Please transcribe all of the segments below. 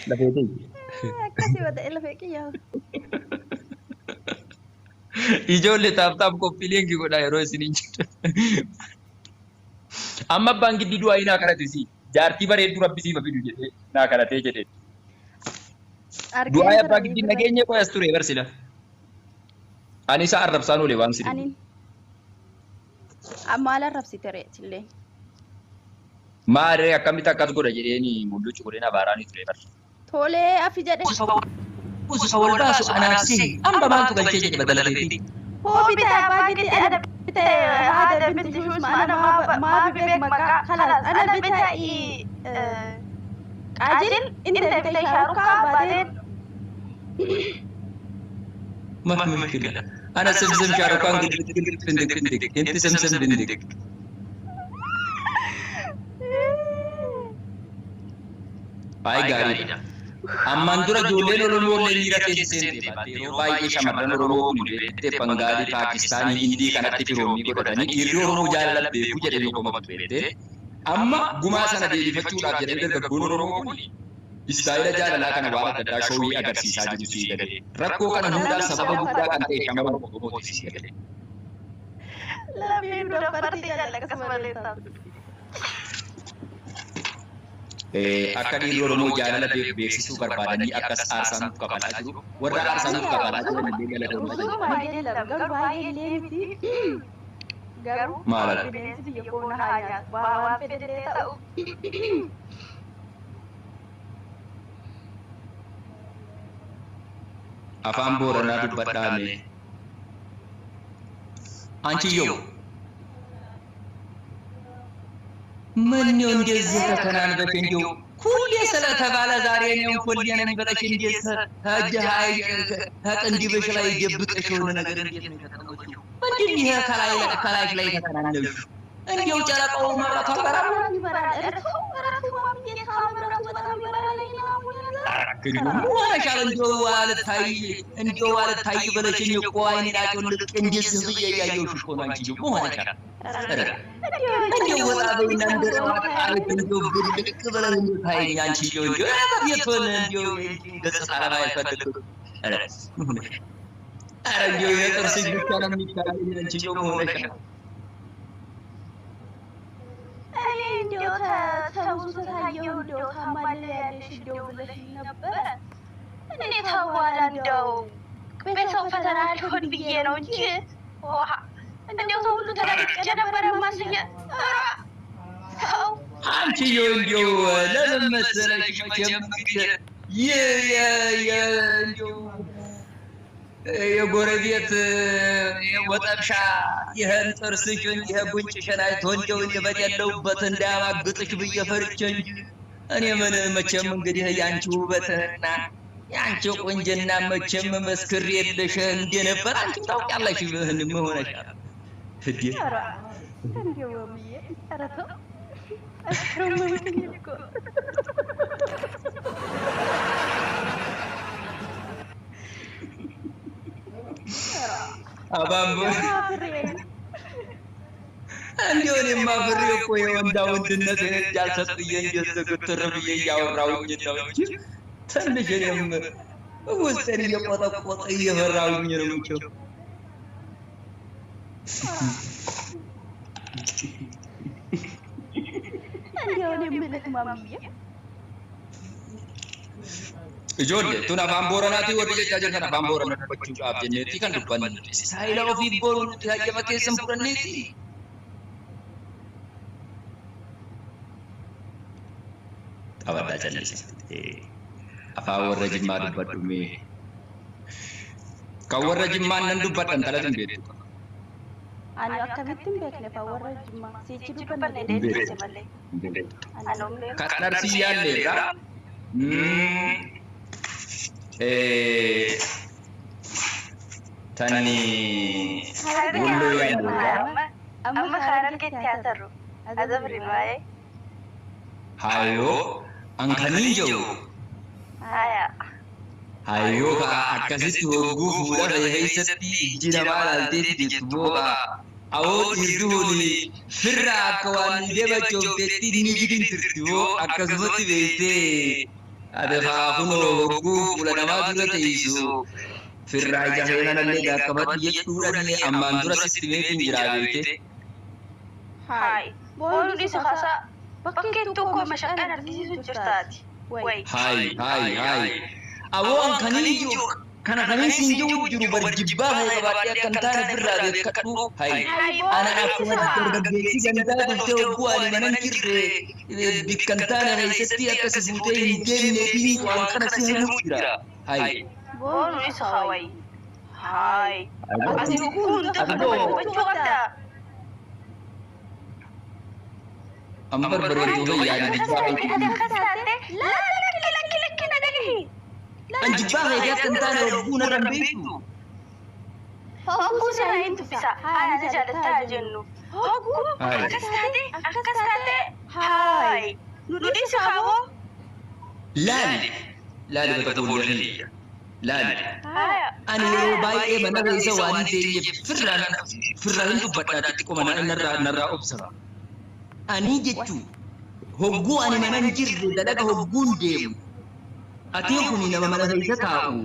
Lafeeti. Akkasii wata lafee kiyyaa. Ijoollee taaphaaf qophiileen godhaa yeroo isiniin jirtu. Amma abbaan gidduu du'aa naa kadhate si jaartii bareedduu rabbisiifa fidu jedhee naa kadhatee jedhee. Du'aa abbaa gidduu nageenya qoyas ture barsila. Ani isa arrabsaan oole waan sirrii. Ani maal arrabsite reetillee? Maarree akkamitti akkas godha jedheeni mul'uchi godheen abaaraanii ture barsa. Tolee afi jedhe. Usa wal baasu anaafsi amma maaltu galchee jedhe badalateetti. Hoo bitee abbaa gidduu ana bitee haadha binti shuus mana maa bibeek maqaa kalas ana bitee qaajil inni bitee shaarukaa baadeen. ما في مشكلة أنا سمسم شاركان قلت فندق أنت سمسم بندق هاي قارينا أما أنتوا جولين ورمون اللي رأيت سنتي باتيرو باي شمرنا ورمون بيت بنغالي باكستاني هندي كانت تفيرومي كوداني إيرو ورمون جاللا بيكو جري لكم بيت أما جماسنا دي فتشولا جري لكم ورمون Istaayila jaalalaa kana waan adda addaa shoo'ii agarsiisaa jiru sii galee rakkoo kana hundaa sababa guddaa kan ta'e shamara boqobooti sii galee. Lammiin dura bartii jaalala akkasuma leessaa. Akka dhiirri Oromoo jaalala beeksisuu barbaadanii akkas aarsaa nuuf kafalaa jiru warra aarsaa nuuf kafalaa jiran illee galatoomna. Garuu Maala? bineensi biyya koona haa nyaatu waan fedhe ta'u. Afaan Booranaa dubbadhaame. Anቺ yo ምን ነው እንደዚህ ተከናንበሽ እንደው ሁሌ ስለተባለ ዛሬ ነው ሁሌ ነው ብለሽ እንዴት ታጅሃይ ታቀንዲበሽ ላይ ደብቀሽ የሆነ ነገር እንዴት ነው ተቀመጥሽው? ምንድን ይሄ ከላይ ላይ ተከናንበሽ እንደው ጨረቃው መራታ በራራ ይበራል እርተው እረቱ ማምዬ ታምረቱ በጣም ይበራል ዋሻል እንደው ዋልታይ ብለሽኝ እኮ አይኔናቸው ልቅ እንደዚህ ብዬ ያየሁሽ እኮ ነው አንቺ ደግሞ ዋሻል እንደው ወጣ በይና እንደራጣለት እንደው ብልቅ ብለህ ታይኝ አንቺ እንደው ቤቱን እንደው ገጽታ ለማየት ፈልግ ኧረ እንደው የጥርስሽ ብቻ ነው የሚታየኝ አንቺ ደግሞ ዋሻል እንደው ተውሱ ታየው እንደው ታማለ ያለሽ እንደው ብለሽ ነበር እኔ ተዋላ እንደው በሰው ፈተና አልሆን ብዬ ነው እንጂ ዋህ እንደው ሰው ሁሉ ተላልቄ ነበር ማስየ አንቺ እንደው ለምን መሰለሽ መቼም እንደው የጎረቤት የወጠብሻ ይሄን ጥርስሽን ይሄ ጉንጭሽን አይቶ እንደው በደለውበት እንዳያማግጥሽ ብዬ ፈርቼ እንጂ እኔ ምን መቼም እንግዲህ ያንቺ ውበትና ያንቺ ቁንጅና መቼም መስክር የለሽ እንደነበር አንቺ ታውቂያለሽ ምን ሆነሻል እዴ እንደው ወምዬ አረቶ አሽሩም ይልቆ አባምቦ እንደው እኔማ ፍሬ እኮ የወንዳ ወንድነት ያልሰጥዬ እንደተገተረ ብዬ እያወራሁኝ ነው እንጂ ትንሽ እኔም ውስጤን እየቆጠቆጠ እየፈራሁኝ ነው እንጂ እንደው እኔ የምልህ ማምዬ ijoollee tun afaan booranaati warri jechaa jirtan afaan booranaa dubbachuudhaaf jenneetti kan dubbanne saayila ofii booruu nuti hayyama keessan fudhanneeti. Qabadhaa jallisiiste afaan warra jimmaa dubbadhu mee kan warra jimmaan nan dubbadhan talatin beektu. Ani akkamittiin beekne afaan warra jimmaa siichi dubbanne deebiise malee. Kan dharsii yaalleerraa. Tani wullo yaalleerraa. Amma kanan ke teateru azabri wae Hayo angkanii jiru. Hayo ka akkasitti hogguu fuudha keessatti ijji namaa laaltee jettu booda awoo dhiirri firra akka waan deebachuuf teetti ni gidin turti boo akkasumatti beektee Ade faakunoo fuula namaa dura teessu. Firraa jahee anallee gaakkabat jechuudhaan ammaan dura sistimeetiin jira beekte. Hai, boonu isa kasa bakkee tokko mashaqaan argisiisu jirtaati. Hai. Awwaan kanii jiru kana kanii siin jiru barjibbaa hay qabaatee akkan taane firraa beekadhu. Hai. Ana akkuma dargaggeessi gandaa dhuftee hogguu ani manan jirre bikkan taane keessatti akkas fuutee hin deemnee fi waan kana si himuu jira. Hai. Boonu isa hawai. Hai. Ati hukuun tokko gochuu qabda. Ambar bareedduu yaadni Anjibaa heegaa kan taane hogguu narra hin beektu. Hogguu sana hin tuffisa. Haala jaalataa jennu. Hogguu akkas taate. Hai. Nudhi si qabu. Laali bakka fuulduranii. Laali. Ani yeroo baay'ee mana keessa waan hin teenyeef firraa hin dubbadhaa xiqqoo narraa obsa. Ani jechuun hogguu ani mana hin jirre dalaga hogguun deemu. Atiin kun nama mana keessa taa'u.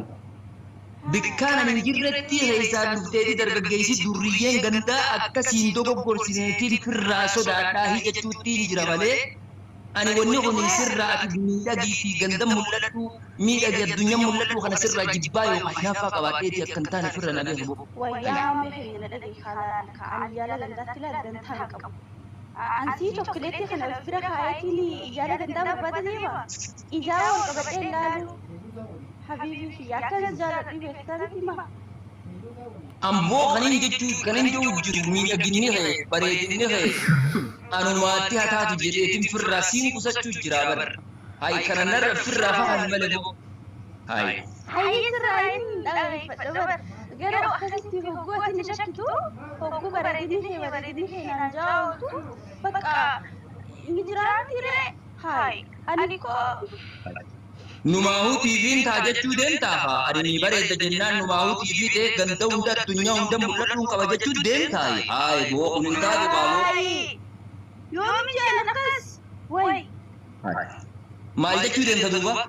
Bikkaan ani hin jirretti keessaa dhufteeti dargaggeessi durriyyeen gandaa akkasiin dogoggorsineetiin firraa sodaadhaa jechuutti jira malee. Ani wanni kun sirraa ati miidhagii fi ganda mul'atu miidhagii addunyaa mul'atu kana sirraa jibbaa yookaan naaffaa qabaadheeti akkan taane firra na beeku. Wayyaa meeshaalee na dhagee kanaan ka'an yaala gandaatti ilaalan ta'a qabu. Ansi chokkoleetti kana bira kaayetiin ijaara gandaa barbaada deema. Ijaara wal qabadhee ilaalu. Habiibii fi akka jaaladhu beektaanitti hima. Amboo kanin jechuun kanin jiru miidhaginni ta'e bareedinni ta'e anumaatti haa taatu jedheetiin firraa siin qusachuu jira bara. Hayi kana narra firraa fa'aan malee moo. Hayi. Hayi sirraa hin dhaggeeffadhu bara. Garuu akkasitti hogguu ati ni shakkitu hogguu bareedinni kee naan jaawatu bakka inni jiraatti ree. Hayi ani koo. Numaahuu TV'n taa jechuu deemtaa adanii bareedda jennaan numaahuu TV ta'e ganda hunda addunyaa hunda mul'atu qaba jechuu deemtaa. Hayi boo kun hin taatu baaboo. Yoomi jaan akkas. Way. Maal jechuu deemta duuba?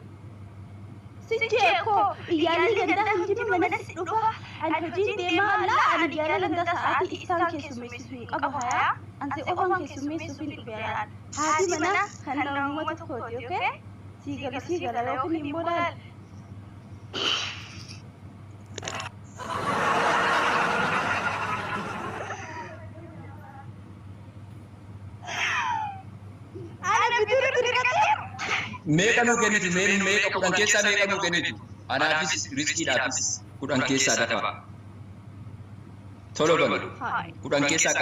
Sijeko, iyyaanni gandaa hin jiru mana si dhufa. Ani hojii deemaa laa ani yaala gandaa sa'aatii isaan keessummeessisu hin qabu hayaa. Ansi ofan keessummeessuuf hin dhufeeraan. Haati mana kan namoota tokkooti yookiin sigala yookiin immoo laal. Ana bidir katee. Meeqa nu kennitu meeqa kudhan keessaa meeqa nu kennitu anaafis riskiidhaafis kudhan keessaa dafa. Tolo galu kudhan keessaa qaba.